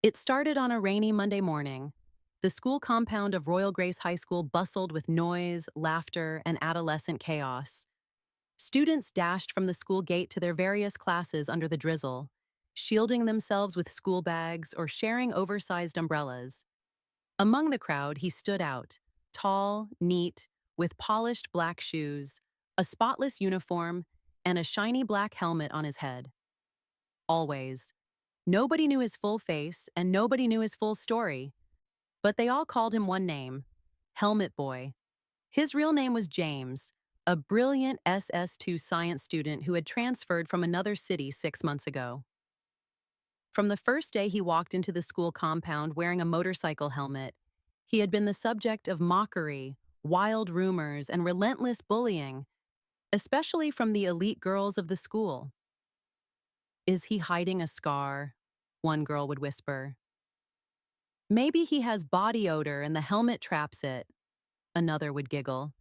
It started on a rainy Monday morning. The school compound of Royal Grace High School bustled with noise, laughter, and adolescent chaos. Students dashed from the school gate to their various classes under the drizzle, shielding themselves with school bags or sharing oversized umbrellas. Among the crowd, he stood out, tall, neat, with polished black shoes, a spotless uniform, and a shiny black helmet on his head. Always. Nobody knew his full face and nobody knew his full story, but they all called him one name, Helmet Boy. His real name was James, a brilliant SS2 science student who had transferred from another city 6 months ago. From the first day he walked into the school compound wearing a motorcycle helmet, he had been the subject of mockery, wild rumors, and relentless bullying, especially from the elite girls of the school. "Is he hiding a scar?" one girl would whisper. "Maybe he has body odor and the helmet traps it," another would giggle.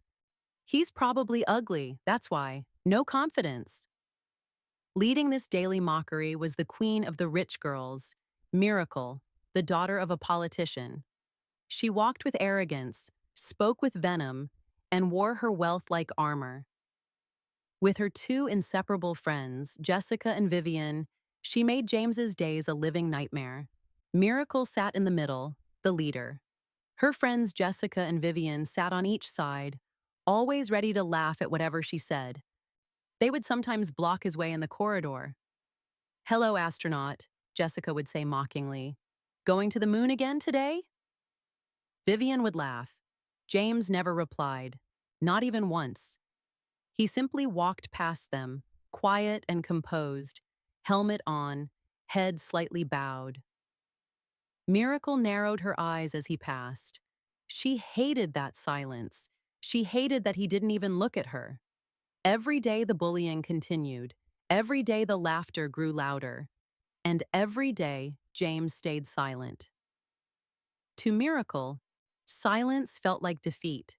"He's probably ugly, that's why. No confidence." Leading this daily mockery was the queen of the rich girls, Miracle, the daughter of a politician. She walked with arrogance, spoke with venom, and wore her wealth like armor. With her two inseparable friends, Jessica and Vivian, she made James's days a living nightmare. Miracle sat in the middle, the leader. Her friends Jessica and Vivian sat on each side, always ready to laugh at whatever she said. They would sometimes block his way in the corridor. "Hello, astronaut," Jessica would say mockingly. "Going to the moon again today?" Vivian would laugh. James never replied, not even once. He simply walked past them, quiet and composed, helmet on, head slightly bowed. Miracle narrowed her eyes as he passed. She hated that silence. She hated that he didn't even look at her. Every day the bullying continued. Every day the laughter grew louder. And every day James stayed silent. To Miracle, silence felt like defeat.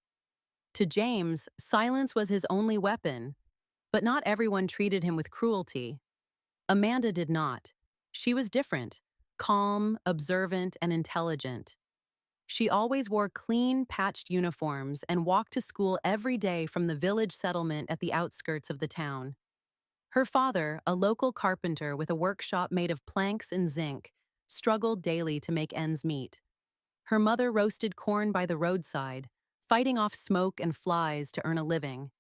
To James, silence was his only weapon. But not everyone treated him with cruelty. Amanda did not. She was different, calm, observant, and intelligent. She always wore clean, patched uniforms and walked to school every day from the village settlement at the outskirts of the town. Her father, a local carpenter with a workshop made of planks and zinc, struggled daily to make ends meet. Her mother roasted corn by the roadside, fighting off smoke and flies to earn a living.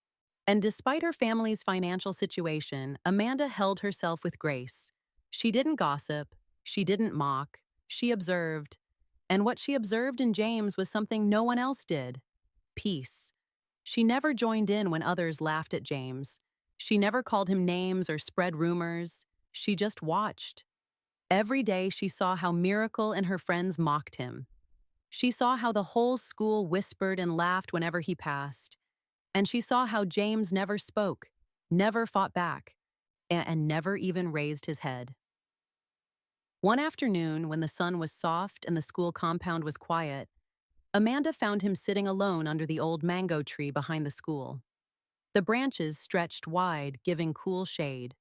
And despite her family's financial situation, Amanda held herself with grace. She didn't gossip, she didn't mock, she observed. And what she observed in James was something no one else did: peace. She never joined in when others laughed at James. She never called him names or spread rumors. She just watched. Every day she saw how Miracle and her friends mocked him. She saw how the whole school whispered and laughed whenever he passed. And she saw how James never spoke, never fought back, and never even raised his head. One afternoon, when the sun was soft and the school compound was quiet, Amanda found him sitting alone under the old mango tree behind the school. The branches stretched wide, giving cool shade.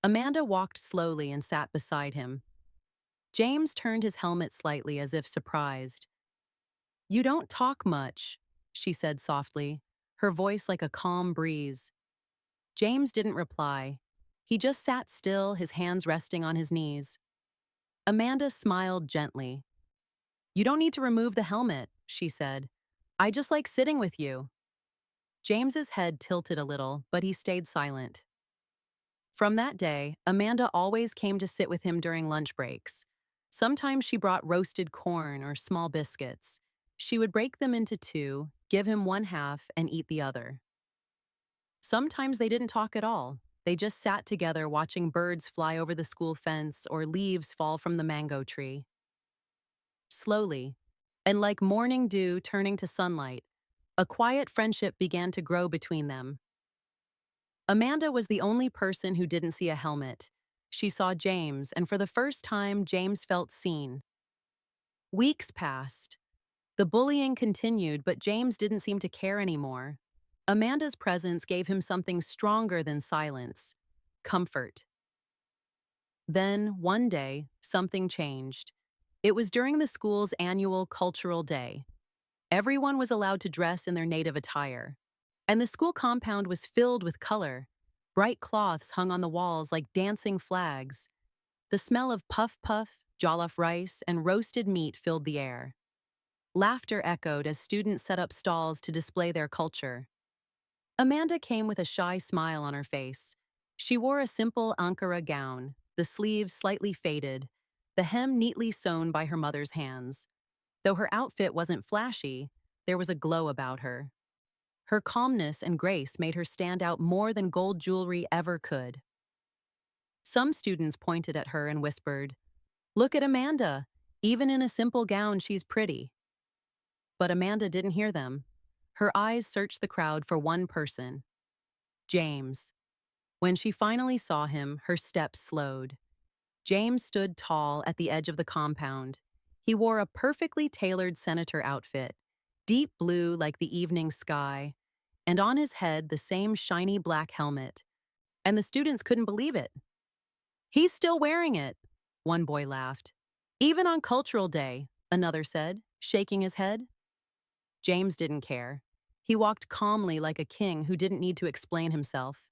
Amanda walked slowly and sat beside him. James turned his helmet slightly as if surprised. "You don't talk much," she said softly, her voice like a calm breeze. James didn't reply. He just sat still, his hands resting on his knees. Amanda smiled gently. "You don't need to remove the helmet," she said. "I just like sitting with you." James's head tilted a little, but he stayed silent. From that day, Amanda always came to sit with him during lunch breaks. Sometimes she brought roasted corn or small biscuits. She would break them into two, give him one half, and eat the other. Sometimes they didn't talk at all. They just sat together watching birds fly over the school fence or leaves fall from the mango tree. Slowly, and like morning dew turning to sunlight, a quiet friendship began to grow between them. Amanda was the only person who didn't see a helmet. She saw James, and for the first time, James felt seen. Weeks passed. The bullying continued, but James didn't seem to care anymore. Amanda's presence gave him something stronger than silence: comfort. Then, one day, something changed. It was during the school's annual cultural day. Everyone was allowed to dress in their native attire, and the school compound was filled with color. Bright cloths hung on the walls like dancing flags. The smell of puff puff, jollof rice, and roasted meat filled the air. Laughter echoed as students set up stalls to display their culture. Amanda came with a shy smile on her face. She wore a simple Ankara gown, the sleeves slightly faded, the hem neatly sewn by her mother's hands. Though her outfit wasn't flashy, there was a glow about her. Her calmness and grace made her stand out more than gold jewelry ever could. Some students pointed at her and whispered, "Look at Amanda! Even in a simple gown, she's pretty." But Amanda didn't hear them. Her eyes searched the crowd for one person, James. When she finally saw him, her steps slowed. James stood tall at the edge of the compound. He wore a perfectly tailored senator outfit, deep blue like the evening sky, and on his head the same shiny black helmet. And the students couldn't believe it. "He's still wearing it," one boy laughed. "Even on cultural day," another said, shaking his head. James didn't care. He walked calmly like a king who didn't need to explain himself.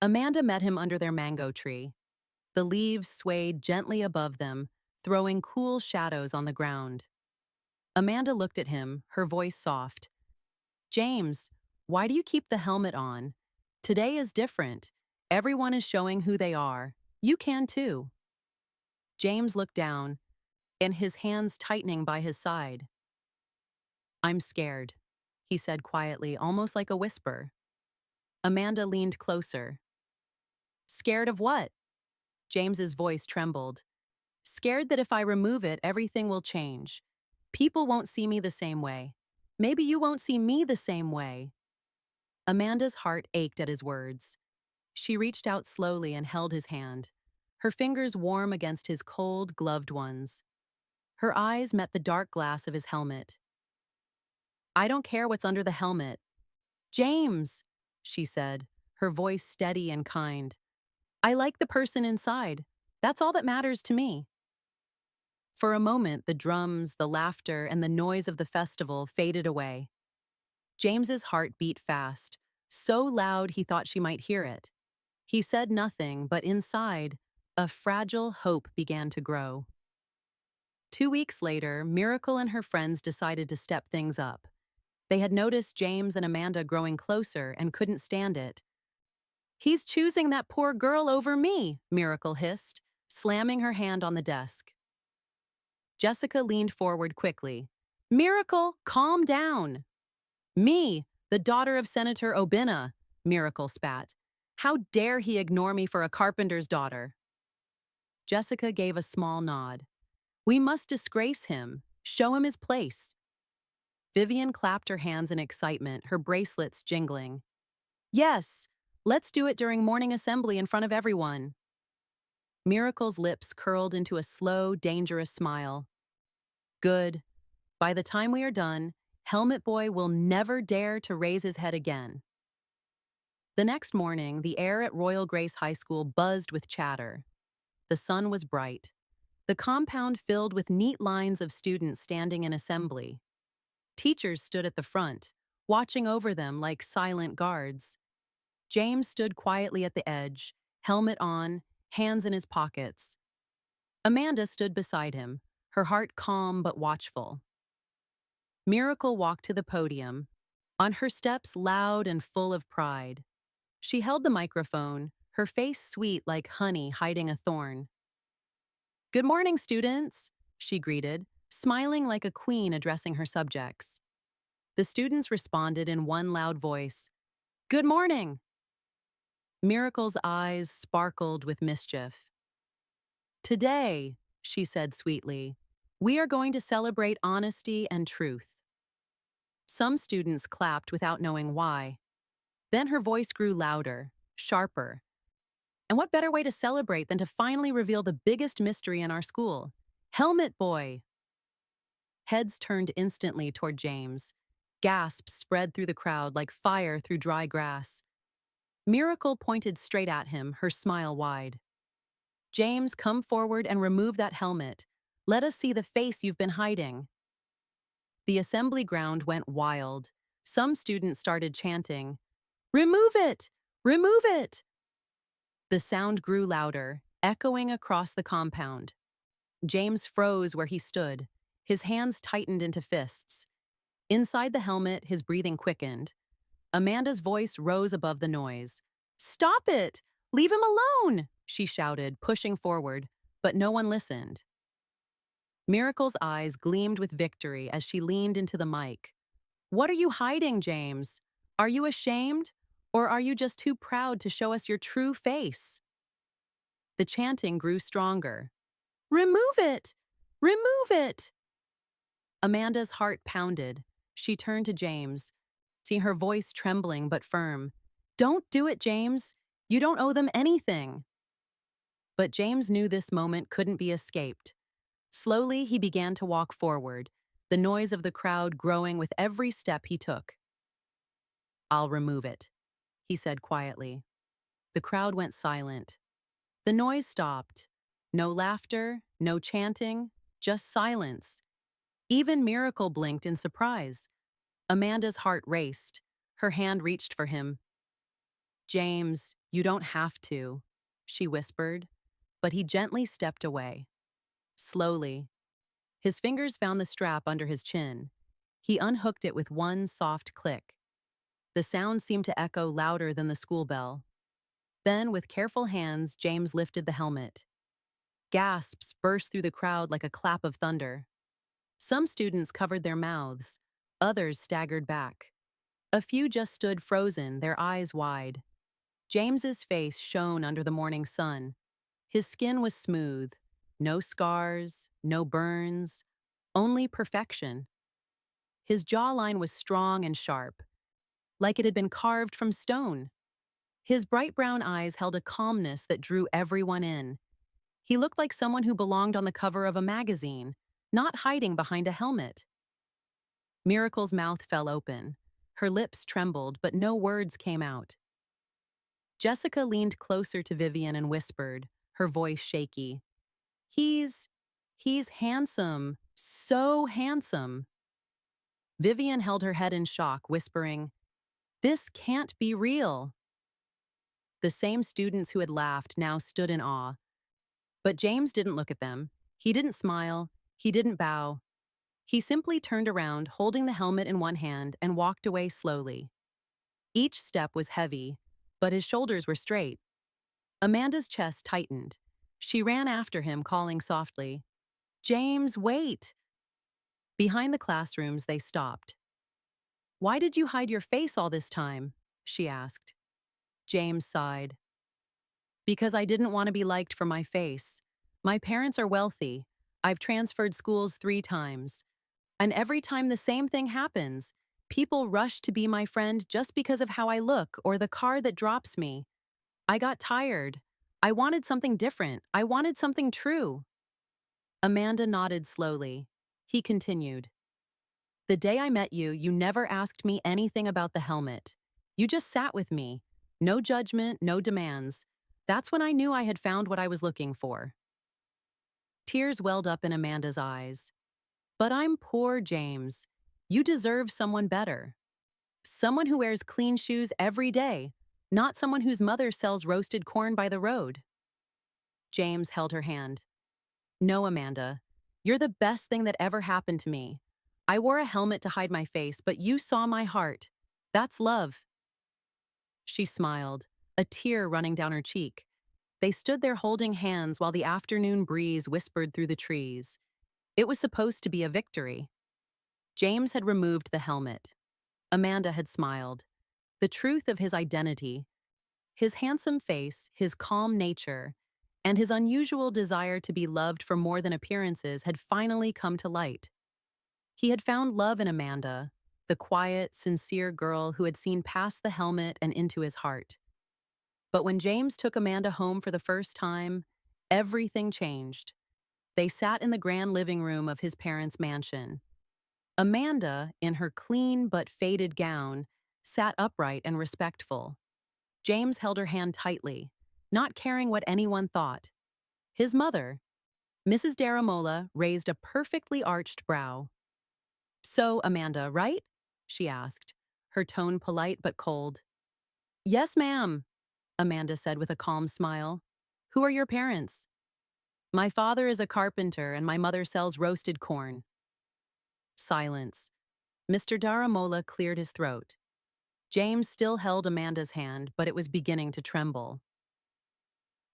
Amanda met him under their mango tree. The leaves swayed gently above them, throwing cool shadows on the ground. Amanda looked at him, her voice soft. "James, why do you keep the helmet on? Today is different. Everyone is showing who they are. You can too." James looked down, and his hands tightening by his side. "I'm scared," he said quietly, almost like a whisper. Amanda leaned closer. "Scared of what?" James's voice trembled. "Scared that if I remove it, everything will change. People won't see me the same way. Maybe you won't see me the same way." Amanda's heart ached at his words. She reached out slowly and held his hand, her fingers warm against his cold, gloved ones. Her eyes met the dark glass of his helmet. "I don't care what's under the helmet." "James," she said, her voice steady and kind. "I like the person inside. That's all that matters to me." For a moment, the drums, the laughter, and the noise of the festival faded away. James's heart beat fast, so loud he thought she might hear it. He said nothing, but inside, a fragile hope began to grow. 2 weeks later, Miracle and her friends decided to step things up. They had noticed James and Amanda growing closer and couldn't stand it. "He's choosing that poor girl over me," Miracle hissed, slamming her hand on the desk. Jessica leaned forward quickly. "Miracle, calm down." "Me, the daughter of Senator Obina," Miracle spat. "How dare he ignore me for a carpenter's daughter?" Jessica gave a small nod. "We must disgrace him, show him his place." Vivian clapped her hands in excitement, her bracelets jingling. "Yes, let's do it during morning assembly in front of everyone." Miracle's lips curled into a slow, dangerous smile. "Good. By the time we are done, Helmet Boy will never dare to raise his head again." The next morning, the air at Royal Grace High School buzzed with chatter. The sun was bright. The compound filled with neat lines of students standing in assembly. Teachers stood at the front, watching over them like silent guards. James stood quietly at the edge, helmet on, hands in his pockets. Amanda stood beside him, her heart calm but watchful. Miracle walked to the podium, on her steps loud and full of pride. She held the microphone, her face sweet like honey hiding a thorn. "Good morning, students," she greeted, smiling like a queen addressing her subjects. The students responded in one loud voice, "Good morning." Miracle's eyes sparkled with mischief. "Today," she said sweetly, "we are going to celebrate honesty and truth." Some students clapped without knowing why. Then her voice grew louder, sharper. "And what better way to celebrate than to finally reveal the biggest mystery in our school? Helmet Boy!" Heads turned instantly toward James. Gasps spread through the crowd like fire through dry grass. Miracle pointed straight at him, her smile wide. "James, come forward and remove that helmet. Let us see the face you've been hiding." The assembly ground went wild. Some students started chanting, "Remove it! Remove it!" The sound grew louder, echoing across the compound. James froze where he stood. His hands tightened into fists. Inside the helmet, his breathing quickened. Amanda's voice rose above the noise. "Stop it! Leave him alone!" she shouted, pushing forward, but no one listened. Miracle's eyes gleamed with victory as she leaned into the mic. "What are you hiding, James? Are you ashamed? Or are you just too proud to show us your true face?" The chanting grew stronger. "Remove it! Remove it!" Amanda's heart pounded. She turned to James, seeing her voice trembling but firm. "Don't do it, James. You don't owe them anything." But James knew this moment couldn't be escaped. Slowly, he began to walk forward, the noise of the crowd growing with every step he took. "I'll remove it," he said quietly. The crowd went silent. The noise stopped. No laughter, no chanting, just silence. Even Miracle blinked in surprise. Amanda's heart raced. Her hand reached for him. "James, you don't have to," she whispered, but he gently stepped away. Slowly, his fingers found the strap under his chin. He unhooked it with one soft click. The sound seemed to echo louder than the school bell. Then, with careful hands, James lifted the helmet. Gasps burst through the crowd like a clap of thunder. Some students covered their mouths. Others staggered back. A few just stood frozen, their eyes wide. James's face shone under the morning sun. His skin was smooth. No scars, no burns, only perfection. His jawline was strong and sharp, like it had been carved from stone. His bright brown eyes held a calmness that drew everyone in. He looked like someone who belonged on the cover of a magazine, not hiding behind a helmet. Miracle's mouth fell open. Her lips trembled, but no words came out. Jessica leaned closer to Vivian and whispered, her voice shaky. He's handsome, so handsome." Vivian held her head in shock, whispering, "This can't be real." The same students who had laughed now stood in awe. But James didn't look at them. He didn't smile. He didn't bow. He simply turned around, holding the helmet in one hand, and walked away slowly. Each step was heavy, but his shoulders were straight. Amanda's chest tightened. She ran after him, calling softly, "James, wait!" Behind the classrooms, they stopped. "Why did you hide your face all this time?" she asked. James sighed. "Because I didn't want to be liked for my face. My parents are wealthy. I've transferred schools 3 times. And every time the same thing happens, people rush to be my friend just because of how I look or the car that drops me. I got tired. I wanted something different. I wanted something true." Amanda nodded slowly. He continued. "The day I met you, you never asked me anything about the helmet. You just sat with me. No judgment, no demands. That's when I knew I had found what I was looking for." Tears welled up in Amanda's eyes. "But I'm poor, James. You deserve someone better. Someone who wears clean shoes every day, not someone whose mother sells roasted corn by the road." James held her hand. "No, Amanda. You're the best thing that ever happened to me. I wore a helmet to hide my face, but you saw my heart. That's love." She smiled, a tear running down her cheek. They stood there holding hands while the afternoon breeze whispered through the trees. It was supposed to be a victory. James had removed the helmet. Amanda had smiled. The truth of his identity, his handsome face, his calm nature, and his unusual desire to be loved for more than appearances had finally come to light. He had found love in Amanda, the quiet, sincere girl who had seen past the helmet and into his heart. But when James took Amanda home for the first time, everything changed. They sat in the grand living room of his parents' mansion. Amanda, in her clean but faded gown, sat upright and respectful. James held her hand tightly, not caring what anyone thought. His mother, Mrs. Daramola raised a perfectly arched brow. So, Amanda, right? She asked, her tone polite but cold. Yes, ma'am, Amanda said with a calm smile. Who are your parents? My father is a carpenter and my mother sells roasted corn. Silence. Mr. Daramola cleared his throat. James still held Amanda's hand, but it was beginning to tremble.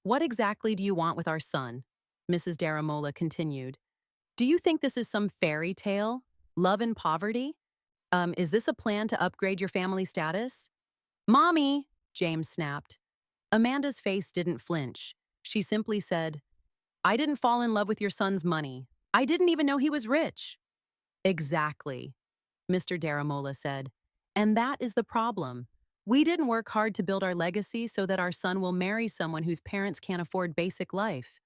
What exactly do you want with our son? Mrs. Daramola continued. Do you think this is some fairy tale? Love and poverty? Is this a plan to upgrade your family status? Mommy, James snapped. Amanda's face didn't flinch. She simply said, I didn't fall in love with your son's money. I didn't even know he was rich. Exactly, Mr. Daramola said. And that is the problem. We didn't work hard to build our legacy so that our son will marry someone whose parents can't afford basic life.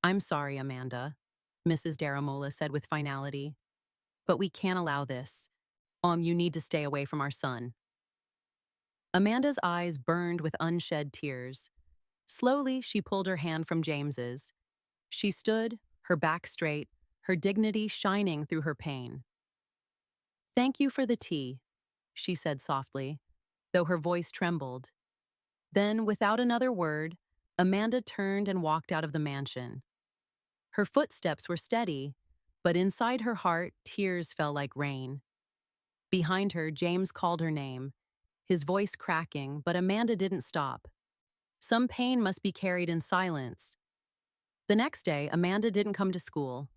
I'm sorry, Amanda, Mrs. Daramola said with finality. But we can't allow this. You need to stay away from our son. Amanda's eyes burned with unshed tears. Slowly, she pulled her hand from James's. She stood, her back straight, her dignity shining through her pain. Thank you for the tea, she said softly, though her voice trembled. Then, without another word, Amanda turned and walked out of the mansion. Her footsteps were steady, but inside her heart, tears fell like rain. Behind her, James called her name, his voice cracking, but Amanda didn't stop. Some pain must be carried in silence. The next day, Amanda didn't come to school.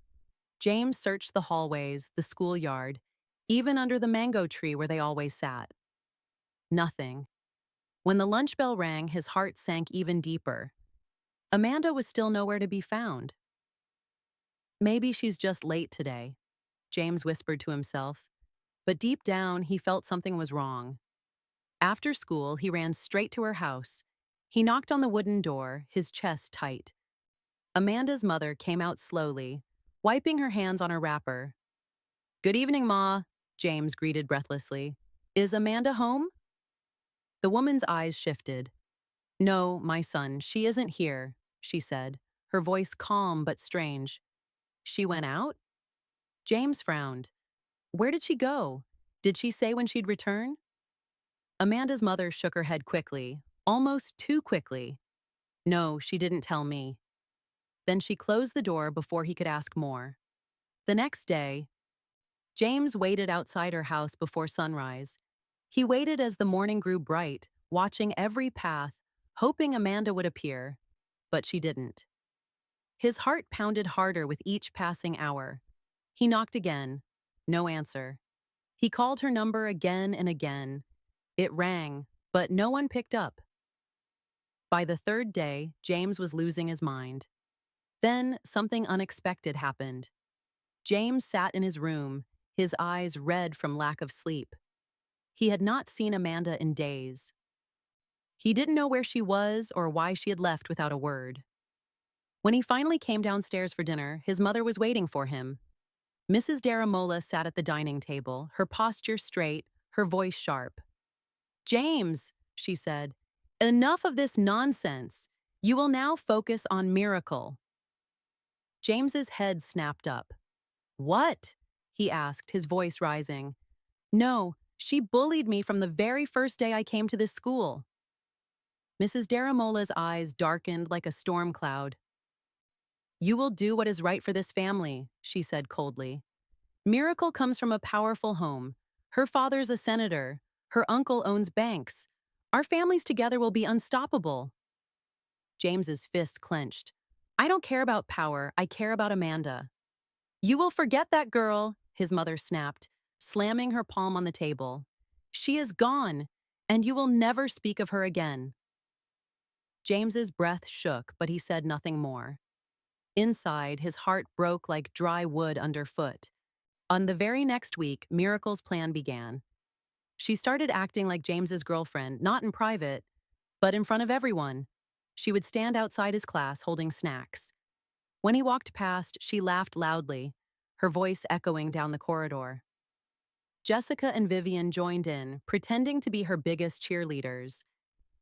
James searched the hallways, the schoolyard, even under the mango tree where they always sat. Nothing. When the lunch bell rang, his heart sank even deeper. Amanda was still nowhere to be found. Maybe she's just late today, James whispered to himself. But deep down, he felt something was wrong. After school, he ran straight to her house. He knocked on the wooden door, his chest tight. Amanda's mother came out slowly, wiping her hands on her wrapper. Good evening, Ma, James greeted breathlessly. Is Amanda home? The woman's eyes shifted. No, my son, she isn't here, she said, her voice calm but strange. She went out? James frowned. Where did she go? Did she say when she'd return? Amanda's mother shook her head quickly, almost too quickly. No, she didn't tell me. Then she closed the door before he could ask more. The next day, James waited outside her house before sunrise. He waited as the morning grew bright, watching every path, hoping Amanda would appear, but she didn't. His heart pounded harder with each passing hour. He knocked again. No answer. He called her number again and again. It rang, but no one picked up. By the third day, James was losing his mind. Then something unexpected happened. James sat in his room, his eyes red from lack of sleep. He had not seen Amanda in days. He didn't know where she was or why she had left without a word. When he finally came downstairs for dinner, his mother was waiting for him. Mrs. Daramola sat at the dining table, her posture straight, her voice sharp. James, she said, enough of this nonsense. You will now focus on Miracle. James's head snapped up. What? He asked, his voice rising. No, she bullied me from the very first day I came to this school. Mrs. Daramola's eyes darkened like a storm cloud. You will do what is right for this family, she said coldly. Miracle comes from a powerful home. Her father's a senator. Her uncle owns banks. Our families together will be unstoppable. James's fists clenched. I don't care about power. I care about Amanda. You will forget that girl, his mother snapped, slamming her palm on the table. She is gone, and you will never speak of her again. James's breath shook, but he said nothing more. Inside, his heart broke like dry wood underfoot. On the very next week, Miracle's plan began. She started acting like James's girlfriend, not in private, but in front of everyone. She would stand outside his class holding snacks. When he walked past, she laughed loudly, her voice echoing down the corridor. Jessica and Vivian joined in, pretending to be her biggest cheerleaders.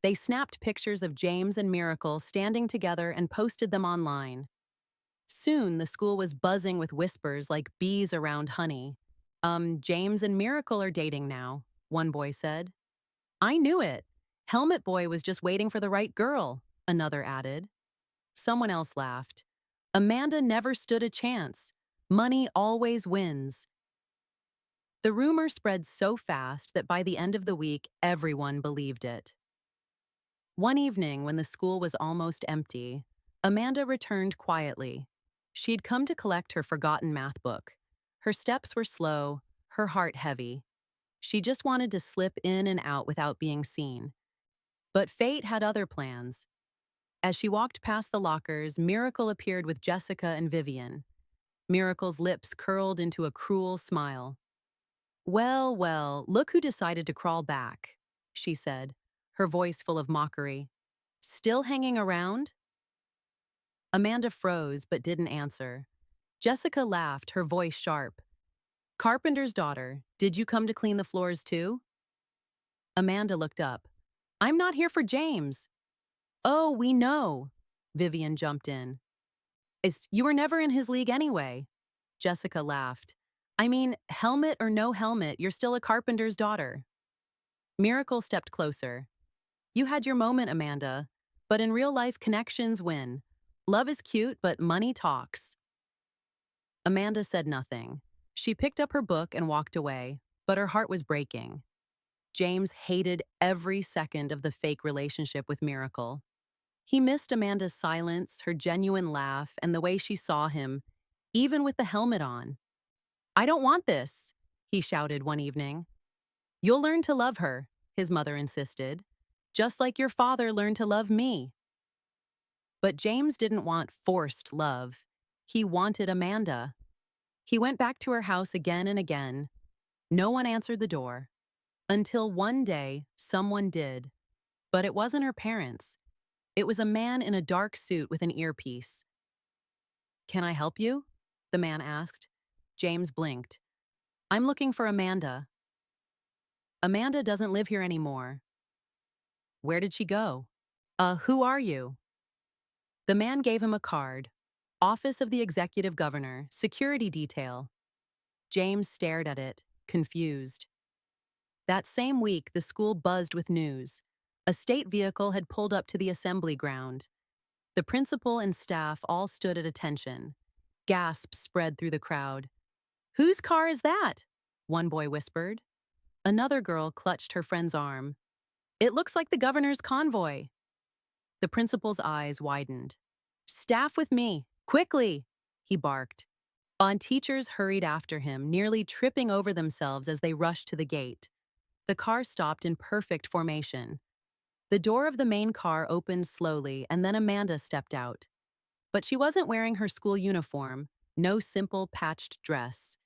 They snapped pictures of James and Miracle standing together and posted them online. Soon, the school was buzzing with whispers like bees around honey. James and Miracle are dating now, one boy said. I knew it. Helmet Boy was just waiting for the right girl, another added. Someone else laughed. Amanda never stood a chance. Money always wins. The rumor spread so fast that by the end of the week, everyone believed it. One evening, when the school was almost empty, Amanda returned quietly. She'd come to collect her forgotten math book. Her steps were slow, her heart heavy. She just wanted to slip in and out without being seen. But fate had other plans. As she walked past the lockers, Miracle appeared with Jessica and Vivian. Miracle's lips curled into a cruel smile. Well, well, look who decided to crawl back, she said, her voice full of mockery. Still hanging around? Amanda froze but didn't answer. Jessica laughed, her voice sharp. Carpenter's daughter, did you come to clean the floors too? Amanda looked up. I'm not here for James. Oh, we know. Vivian jumped in. You were never in his league anyway. Jessica laughed. I mean, helmet or no helmet, you're still a carpenter's daughter. Miracle stepped closer. You had your moment, Amanda, but in real life, connections win. Love is cute, but money talks. Amanda said nothing. She picked up her book and walked away, but her heart was breaking. James hated every second of the fake relationship with Miracle. He missed Amanda's silence, her genuine laugh, and the way she saw him, even with the helmet on. I don't want this, he shouted one evening. You'll learn to love her, his mother insisted, just like your father learned to love me. But James didn't want forced love. He wanted Amanda. He went back to her house again and again. No one answered the door. Until one day, someone did. But it wasn't her parents. It was a man in a dark suit with an earpiece. Can I help you? The man asked. James blinked. I'm looking for Amanda. Amanda doesn't live here anymore. Where did she go? Who are you? The man gave him a card. Office of the Executive Governor, security detail. James stared at it, confused. That same week, the school buzzed with news. A state vehicle had pulled up to the assembly ground. The principal and staff all stood at attention. Gasps spread through the crowd. Whose car is that? One boy whispered. Another girl clutched her friend's arm. It looks like the governor's convoy. The principal's eyes widened. Staff with me, quickly, he barked. Teachers hurried after him, nearly tripping over themselves as they rushed to the gate. The car stopped in perfect formation. The door of the main car opened slowly, and then Amanda stepped out. But she wasn't wearing her school uniform, no simple patched dress.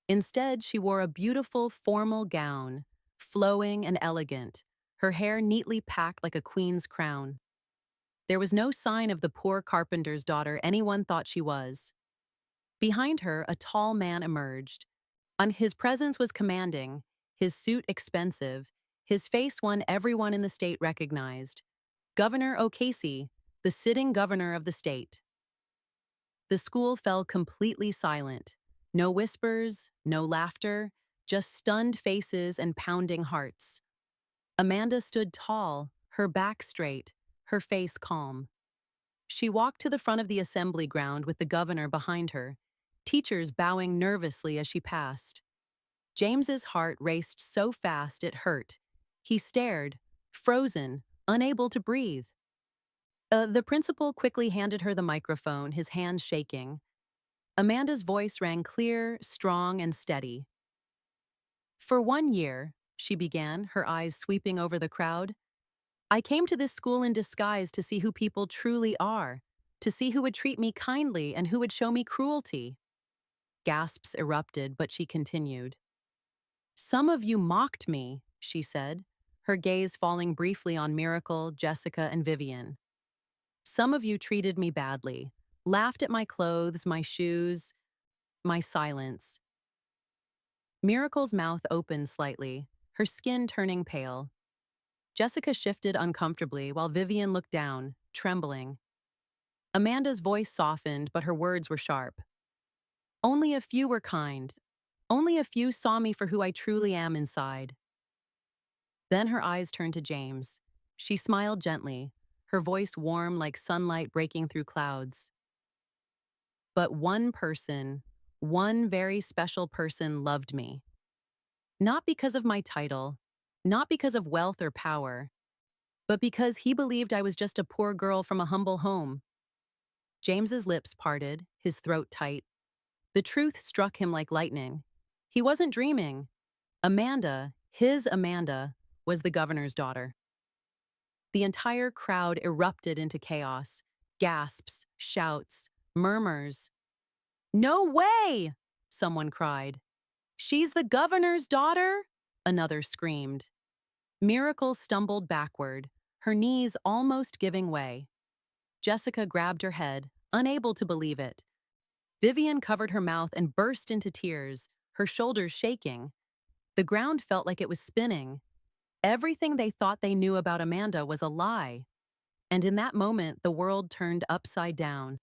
Instead, she wore a beautiful, formal gown, flowing and elegant, her hair neatly packed like a queen's crown. There was no sign of the poor carpenter's daughter anyone thought she was. Behind her, a tall man emerged. His presence was commanding, his suit expensive, his face one everyone in the state recognized. Governor O'Casey, the sitting governor of the state. The school fell completely silent. No whispers, no laughter, just stunned faces and pounding hearts. Amanda stood tall, her back straight, her face calm. She walked to the front of the assembly ground with the governor behind her, teachers bowing nervously as she passed. James's heart raced so fast it hurt. He stared, frozen, unable to breathe. The principal quickly handed her the microphone, his hands shaking. Amanda's voice rang clear, strong, and steady. For 1 year, she began, her eyes sweeping over the crowd, I came to this school in disguise to see who people truly are, to see who would treat me kindly and who would show me cruelty. Gasps erupted, but she continued. Some of you mocked me, she said, her gaze falling briefly on Miracle, Jessica, and Vivian. Some of you treated me badly, laughed at my clothes, my shoes, my silence. Miracle's mouth opened slightly, her skin turning pale. Jessica shifted uncomfortably while Vivian looked down, trembling. Amanda's voice softened, but her words were sharp. Only a few were kind. Only a few saw me for who I truly am inside. Then her eyes turned to James. She smiled gently, her voice warm like sunlight breaking through clouds. But one person, one very special person loved me. Not because of my title, not because of wealth or power, but because he believed I was just a poor girl from a humble home. James's lips parted, his throat tight. The truth struck him like lightning. He wasn't dreaming. Amanda, his Amanda, was the governor's daughter. The entire crowd erupted into chaos. Gasps, shouts, murmurs. "No way!" someone cried. "She's the governor's daughter?" another screamed. Miracle stumbled backward, her knees almost giving way. Jessica grabbed her head, unable to believe it. Vivian covered her mouth and burst into tears, her shoulders shaking. The ground felt like it was spinning. Everything they thought they knew about Amanda was a lie. And in that moment, the world turned upside down.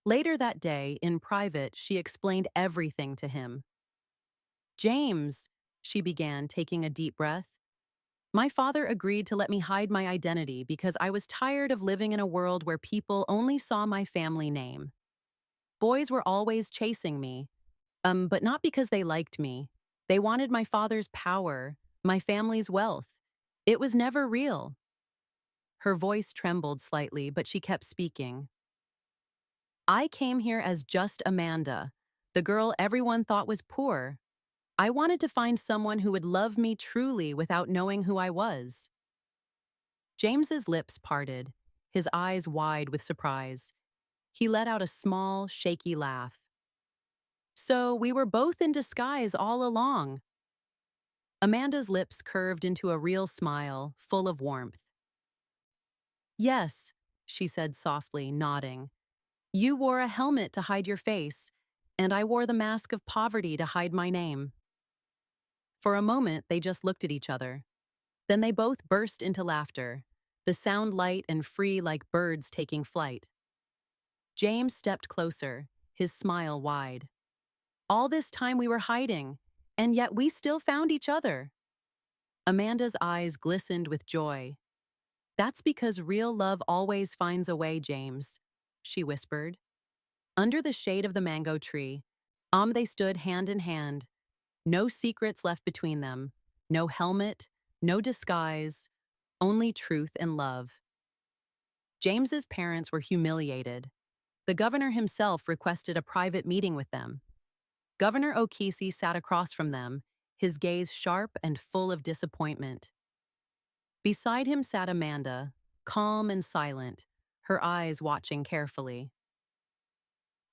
Later that day, in private, she explained everything to him. "James," she began, taking a deep breath, "my father agreed to let me hide my identity because I was tired of living in a world where people only saw my family name. Boys were always chasing me, but not because they liked me. They wanted my father's power, my family's wealth. It was never real." Her voice trembled slightly, but she kept speaking. "I came here as just Amanda, the girl everyone thought was poor. I wanted to find someone who would love me truly without knowing who I was." James's lips parted, his eyes wide with surprise. He let out a small, shaky laugh. "So we were both in disguise all along." Amanda's lips curved into a real smile, full of warmth. "Yes," she said softly, nodding. "You wore a helmet to hide your face, and I wore the mask of poverty to hide my name." For a moment, they just looked at each other. Then they both burst into laughter, the sound light and free like birds taking flight. James stepped closer, his smile wide. "All this time we were hiding, and yet we still found each other." Amanda's eyes glistened with joy. "That's because real love always finds a way, James," she whispered. Under the shade of the mango tree, they stood hand in hand. No secrets left between them, no helmet, no disguise, only truth and love. James's parents were humiliated. The governor himself requested a private meeting with them. Governor O'Keefe sat across from them, his gaze sharp and full of disappointment. Beside him sat Amanda, calm and silent, her eyes watching carefully.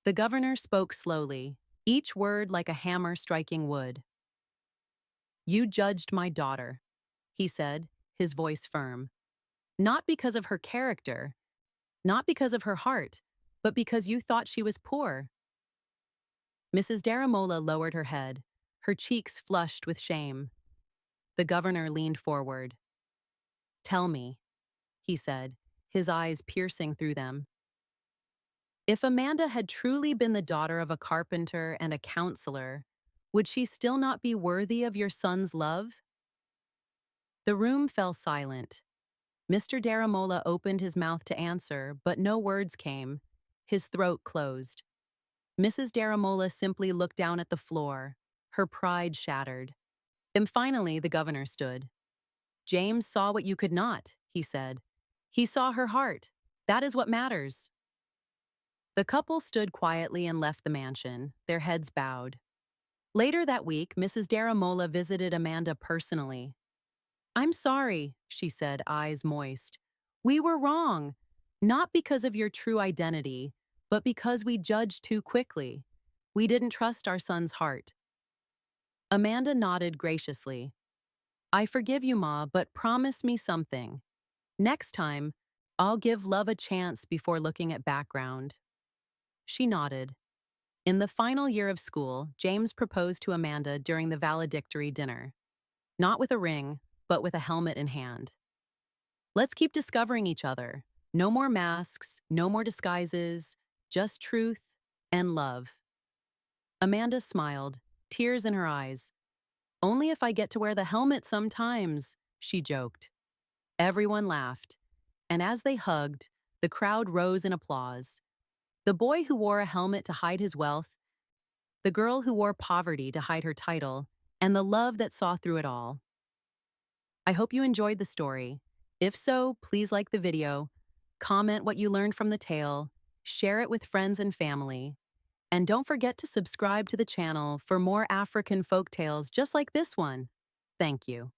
The governor spoke slowly, each word like a hammer striking wood. "You judged my daughter," he said, his voice firm. "Not because of her character, not because of her heart, but because you thought she was poor." Mrs. Daramola lowered her head, her cheeks flushed with shame. The governor leaned forward. "Tell me," he said, his eyes piercing through them. "If Amanda had truly been the daughter of a carpenter and a counselor, would she still not be worthy of your son's love?" The room fell silent. Mr. Daramola opened his mouth to answer, but no words came. His throat closed. Mrs. Daramola simply looked down at the floor, her pride shattered. And finally, the governor stood. "James saw what you could not," he said. "He saw her heart. That is what matters." The couple stood quietly and left the mansion, their heads bowed. Later that week, Mrs. Daramola visited Amanda personally. "I'm sorry," she said, eyes moist. "We were wrong, not because of your true identity, but because we judged too quickly. We didn't trust our son's heart." Amanda nodded graciously. "I forgive you, Ma, but promise me something. Next time, I'll give love a chance before looking at background." She nodded. In the final year of school, James proposed to Amanda during the valedictory dinner. Not with a ring, but with a helmet in hand. "Let's keep discovering each other. No more masks, no more disguises, just truth and love. Amanda smiled, tears in her eyes. Only if I get to wear the helmet sometimes, she joked. Everyone laughed, and as they hugged, the crowd rose in applause. The boy who wore a helmet to hide his wealth, the girl who wore poverty to hide her title, and the love that saw through it all. I hope you enjoyed the story. If so, please like the video, comment what you learned from the tale, share it with friends and family, and don't forget to subscribe to the channel for more African folk tales just like this one. Thank you.